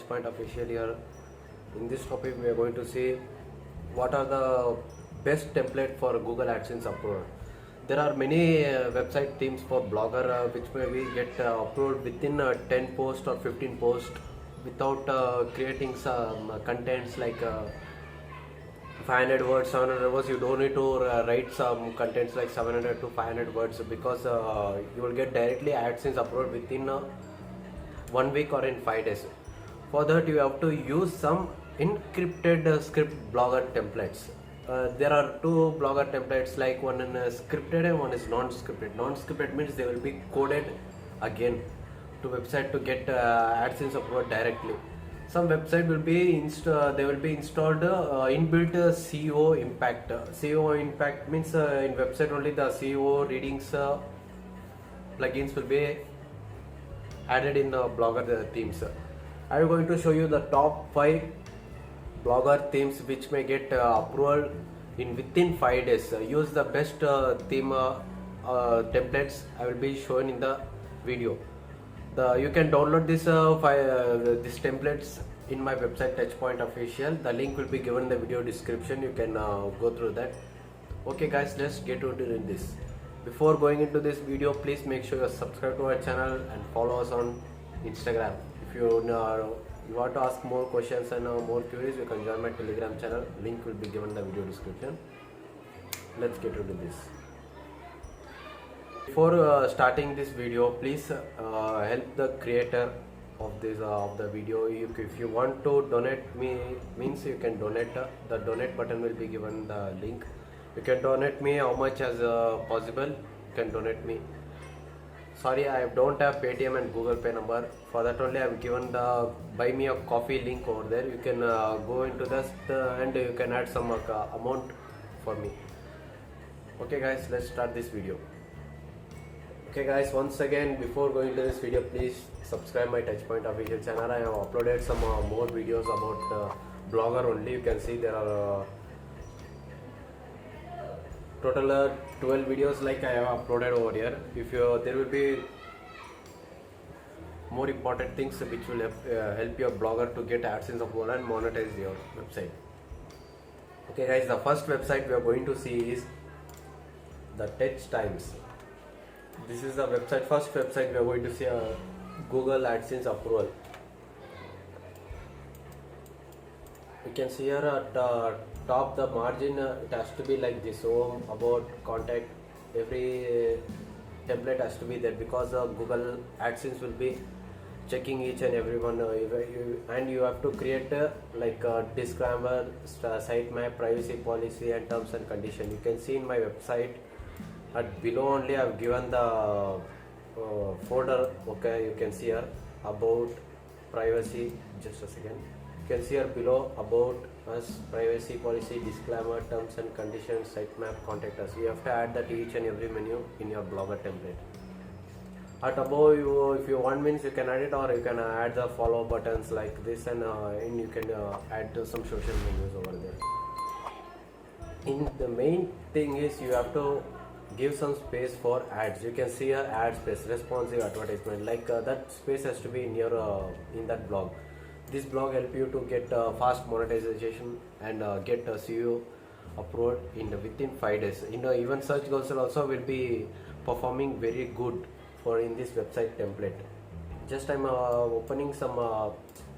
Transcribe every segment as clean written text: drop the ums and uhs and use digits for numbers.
Touchpoint Official here. In this topic we are going to see what are the best template for Google AdSense approval. There are many website themes for blogger which may be get approved within 10 posts or 15 posts without creating some contents like 500 words, 700 words. You don't need to write some contents like 700 to 500 words because you will get directly AdSense approved within 1 week or in 5 days. For that you have to use some encrypted script blogger templates. There are two blogger templates, like one is scripted and one is non-scripted. Non-scripted means they will be coded again to website to get AdSense approved directly. Some website will be they will be installed inbuilt SEO impact. SEO impact means in website only the SEO readings plugins will be added in the blogger themes. I am going to show you the top 5 blogger themes which may get approval in within 5 days. Use the best theme templates I will be showing in the video. You can download this these templates in my website Touchpoint Official. The link will be given in the video description. You can go through that. Okay guys, let's get into this. Before going into this video, please make sure you subscribe to our channel and follow us on Instagram. If you want to ask more questions and more queries, you can join my Telegram channel. Link will be given in the video description. Let's get into this. Before starting this video, please help the creator of this of the video. If you want to donate me, means you can donate. The donate button will be given the link. You can donate me how much as possible. You can donate me. Sorry, I don't have Paytm and Google Pay number. For that only I have given the buy me a coffee link over there. You can go into this and you can add some amount for me. Okay guys, let's start this video. Okay guys, once again, before going to this video, please subscribe my Touchpoint Official channel. I have uploaded some more videos about blogger only. You can see there are total 12 videos like I have uploaded over here. If there will be more important things which will help your blogger to get AdSense approval and monetize your website. Okay guys, the first website we are going to see is the TouchTimes. This is the website, first website we are going to see Google AdSense approval. You can see here at top the margin, it has to be like this: home, about, contact. Every template has to be there because Google AdSense will be checking each and every one, and you have to create like a disclaimer, sitemap, privacy policy and terms and condition. You can see in my website at below only I have given the folder. Okay, you can see here about, privacy. Just a second. You can see here below about us, privacy policy, disclaimer, terms and conditions, sitemap, contact us. You have to add that each and every menu in your blogger template. At above, if you want means you can add it, or you can add the follow buttons like this, and you can add some social menus over there. The main thing is you have to give some space for ads. You can see here ad space, responsive advertisement, like that space has to be in your in that blog. This blog help you to get fast monetization and get SEO approved within 5 days. Even search console also will be performing very good for in this website template. Just I'm opening some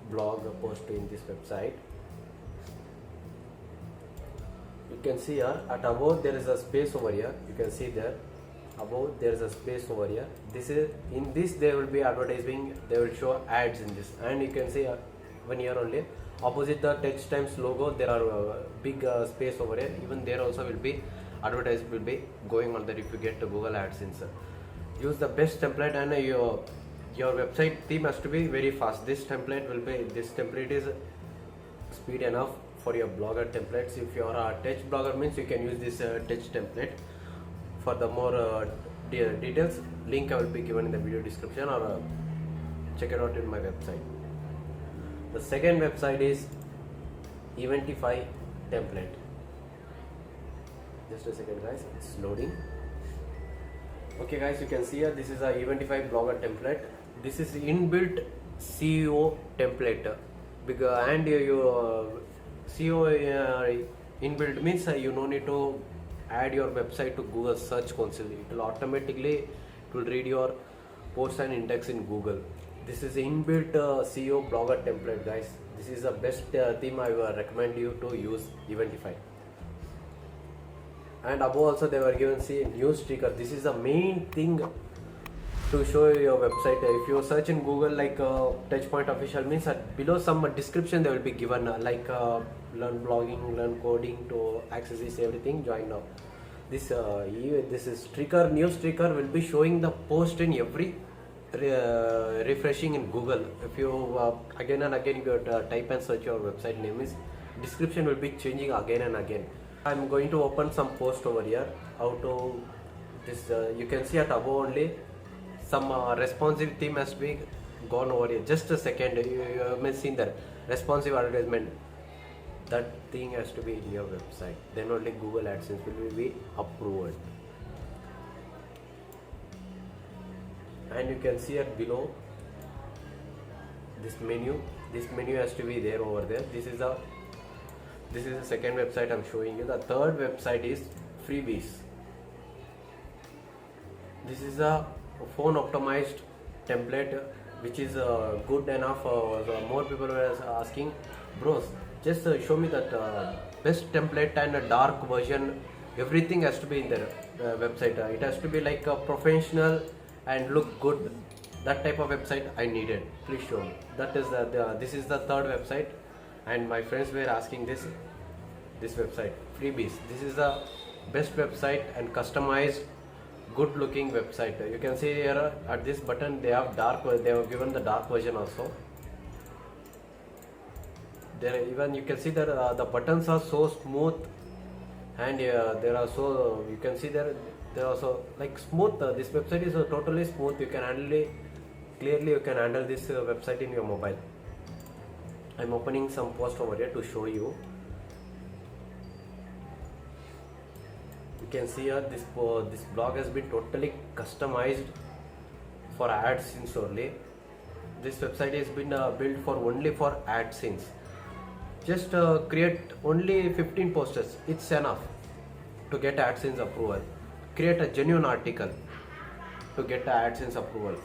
blog post in this website. You can see here at above there is a space over here. You can see there above there is a space over here. This is in this they will be advertising. They will show ads in this, and you can see one here only opposite the TouchTimes logo there are big space over here. Even there also will be advertisement will be going on there if you get to Google AdSense. Use the best template, and your website theme has to be very fast. This template is speed enough for your blogger templates. If you are a Touch blogger means you can use this Touch template. For the more details, link I will be given in the video description, or check it out in my website. The second website is Eventify template. Just a second guys, it's loading. Okay guys, you can see here this is a Eventify blogger template. This is inbuilt SEO template. And you SEO inbuilt means you no need to add your website to Google search console. It will automatically read your posts and index in Google. This is inbuilt SEO blogger template, guys. This is the best theme I will recommend you to use Eventify. And above also they were given news trigger. This is the main thing to show your website. If you search in Google like Touchpoint official means below some description they will be given learn blogging, learn coding to access this everything. Join now. This is trigger, news trigger will be showing the post in every refreshing in Google. If you again and again you type and search your website name, is description will be changing again and again. I'm going to open some post over here. How to this you can see at above only some responsive theme has been gone over here. Just a second, you may see that responsive advertisement. That thing has to be in your website. Then only Google AdSense will be approved. And you can see it below this menu. This menu has to be there over there. This is the second website I'm showing you. The third website is Freebies. This is a phone optimized template which is good enough. More people were asking, bros, just show me that best template and a dark version. Everything has to be in their website. It has to be like a professional and look good. That type of website I needed. Please show me. That is this is the third website, and my friends were asking this website, Freebies. This is the best website and customized, good looking website. You can see here at this button they have they have given the dark version also. There even you can see that the buttons are so smooth, and there are so you can see there are also like smooth. This website is totally smooth. You can handle it clearly. You can handle this website in your mobile. I'm opening some post over here to show you. You can see here this blog has been totally customized for AdSense only. This website has been built for only for AdSense. Just create only 15 posters. It's enough to get AdSense approval. Create a genuine article to get AdSense approval.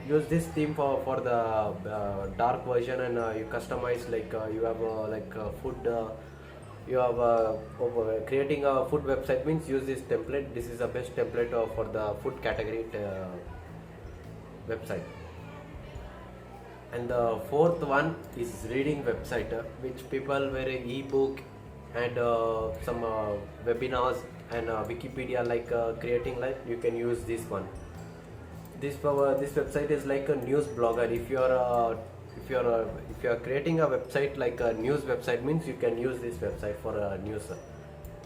Use this theme for the dark version, and you customize like you have food. You have creating a food website means use this template. This is the best template for the food category website. And the fourth one is reading website, which people were ebook and some webinars and Wikipedia like creating, like you can use this one. This website is like a news blogger. If you are creating a website like a news website means you can use this website for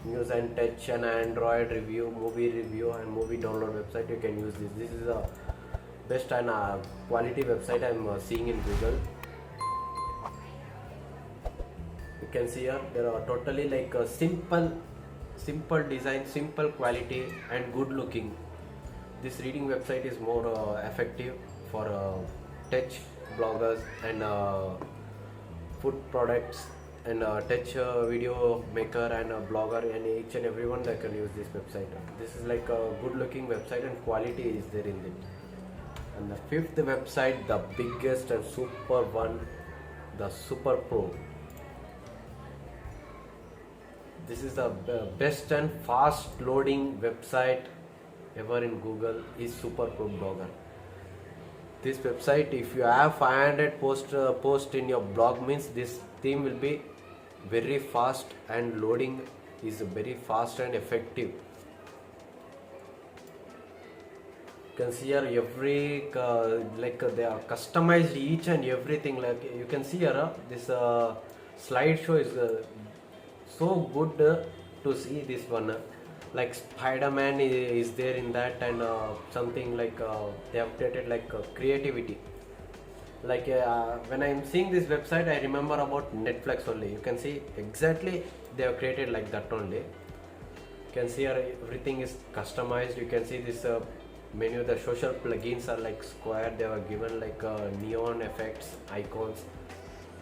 news and touch and Android review, movie review and movie download website. You can use this. This is a best and quality website I'm seeing in Google. You can see here there are totally like a simple design, simple quality and good looking. This reading website is more effective for tech bloggers and food products and tech video maker and blogger, and each and everyone that can use this website. This is like a good looking website and quality is there in it. And the fifth website, the biggest and super one, the Super Pro. This is the best and fast loading website ever in Google is Super Pro Blogger. This website, if you have 500 post in your blog means this theme will be very fast and loading is very fast and effective. You can see here every they are customized each and everything. Like you can see here this slideshow is so good to see this one. Like Spider-Man is there in that, and something like they have created like creativity. Like when I'm seeing this website, I remember about Netflix only. You can see exactly they have created like that only. You can see here everything is customized. You can see this menu. The social plugins are like square. They were given like neon effects, icons.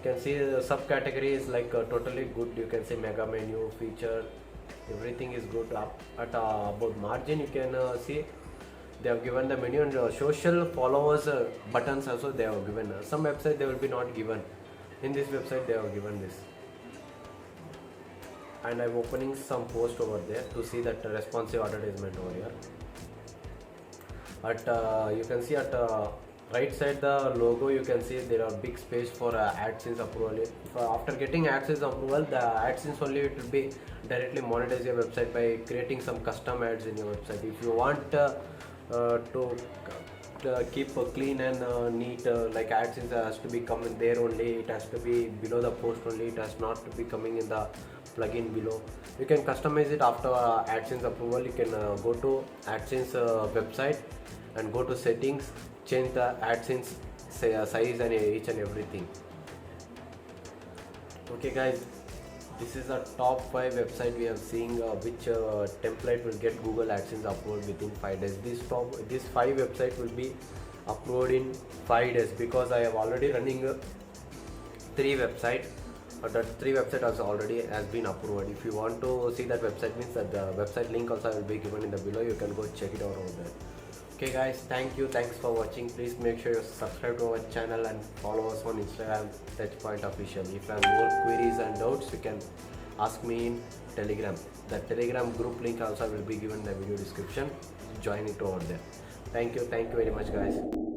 You can see the subcategory is like totally good. You can see mega menu, feature, everything is good. Up at about margin, you can see they have given the menu, and social followers buttons also they have given. Some website they will be not given. In this website they have given this. And I'm opening some post over there to see that responsive advertisement over here. At you can see at right side the logo, you can see there are big space for AdSense approval. If, after getting AdSense approval, the AdSense only it will be directly monetize your website by creating some custom ads in your website. If you want to keep clean and neat, like AdSense has to be coming there only, it has to be below the post only, it has not to be coming in the plugin below. You can customize it after AdSense approval. You can go to AdSense website and go to settings, change the AdSense size and each and everything. Okay guys, this is the top 5 website we have seen which template will get Google AdSense approved within 5 days. This 5 website will be approved in 5 days because I have already running 3 website. That 3 website also already has been approved. If you want to see that website, means that the website link also will be given in the below. You can go check it out over there. Okay guys, thanks for watching. Please make sure you subscribe to our channel and follow us on Instagram Touchpoint Official. If you have more queries and doubts, you can ask me in Telegram. The Telegram group link also will be given in the video description. Join it over there. Thank you very much guys.